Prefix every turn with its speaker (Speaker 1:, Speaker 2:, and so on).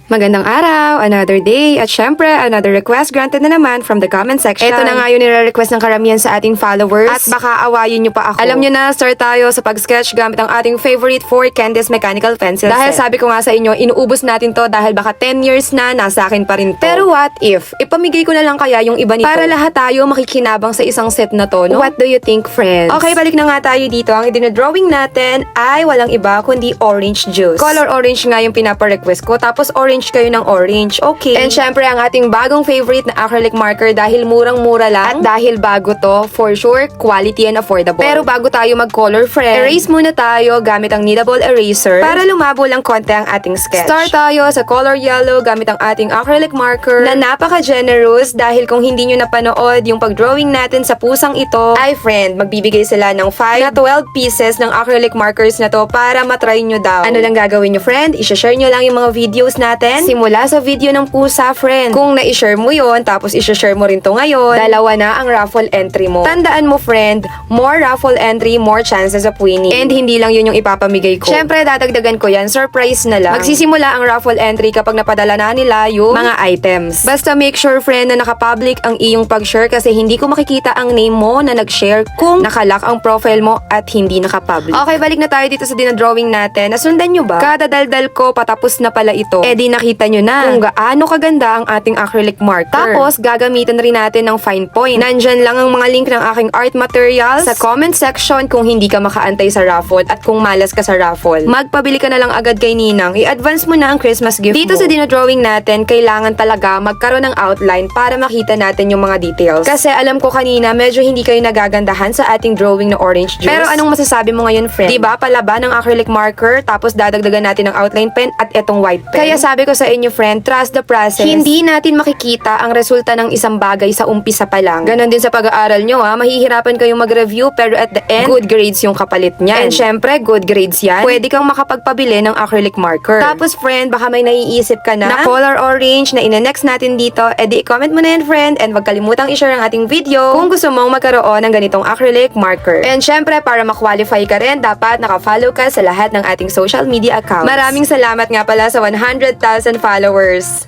Speaker 1: Magandang araw, another day, at syempre, another request granted na naman from the comment section. Ito na nga yung nire-request ng karamihan sa ating followers. At baka awayin nyo pa ako. Alam nyo na, start tayo sa pag-sketch gamit ang ating favorite 4 Candice Mechanical Pencil
Speaker 2: Dahil
Speaker 1: set. Sabi ko nga sa inyo, inuubos natin to dahil baka 10 years na, nasa akin pa rin to. Pero what if, ipamigay ko na lang kaya yung iba nito? Para lahat tayo makikinabang sa isang set na to, no? What do you think, friends? Okay, balik na nga tayo dito. Ang idinodrawing natin ay walang iba kundi orange juice. Color orange nga yung pinapa-request ko, tapos orange kayo ng orange. Okay. And syempre, ang ating bagong favorite na acrylic marker dahil murang-mura lang at dahil bago to, for sure, quality and affordable. Pero bago tayo mag-color, friend, erase muna tayo gamit ang kneadable eraser para lumabo lang konti ang ating sketch. Start tayo sa color yellow gamit ang ating acrylic marker na napaka-generous dahil kung hindi nyo napanood yung pag-drawing natin sa pusang ito, ay friend, magbibigay sila ng 5 na 12 pieces ng acrylic markers na to para matry nyo daw. Ano lang gagawin nyo, friend? I-share nyo lang yung mga videos natin. Simula sa video ng pusa, friend. Kung na-share mo yon, tapos i-share mo rin to ngayon, dalawa na ang raffle entry mo. Tandaan mo, friend, more raffle entry, more chances of winning. And hindi lang yun yung ipapamigay ko. Syempre, dadagdagan ko yan. Surprise na lang. Magsisimula ang raffle entry kapag napadala na nila yung mga items. Basta make sure, friend, na nakapublic ang iyong pag-share kasi hindi ko makikita ang name mo na nag-share kung nakalock ang profile mo at hindi nakapublic. Okay, balik na tayo dito sa dinadrawing natin. Nasundan nyo ba? Kada daldal ko, patapos na pala ito. Eh di nakita nyo na kung gaano kaganda ang ating acrylic marker. Tapos, gagamitan rin natin ng fine point. Nandyan lang ang mga link ng aking art materials sa comment section kung hindi ka makaantay sa raffle at kung malas ka sa raffle. Magpabili ka na lang agad kay Ninang. I-advance mo na ang Christmas gift dito mo. Sa dinodrawing natin, kailangan talaga magkaroon ng outline para makita natin yung mga details. Kasi alam ko kanina, medyo hindi kayo nagagandahan sa ating drawing na orange juice. Pero anong masasabi mo ngayon, friend? Diba, palaban ng acrylic marker, tapos dadagdagan natin ng outline pen at etong white pen. Kaya sabi ko sa inyo, friend, trust the process. Hindi natin makikita ang resulta ng isang bagay sa umpisa pa lang. Ganon din sa pag-aaral nyo, ha. Mahihirapan kayong mag-review, pero at the end, good grades yung kapalit niyan. And syempre, good grades yan. Pwede kang makapagpabili ng acrylic marker. Tapos, friend, baka may naiisip ka na color orange na ina-next natin dito, edi i-comment mo na yan, friend, and wag kalimutang i-share ang ating video kung gusto mong magkaroon ng ganitong acrylic marker. And syempre, para ma-qualify ka rin, dapat naka-follow ka sa lahat ng ating social media accounts. Maraming salamat nga pala sa 100,000 followers.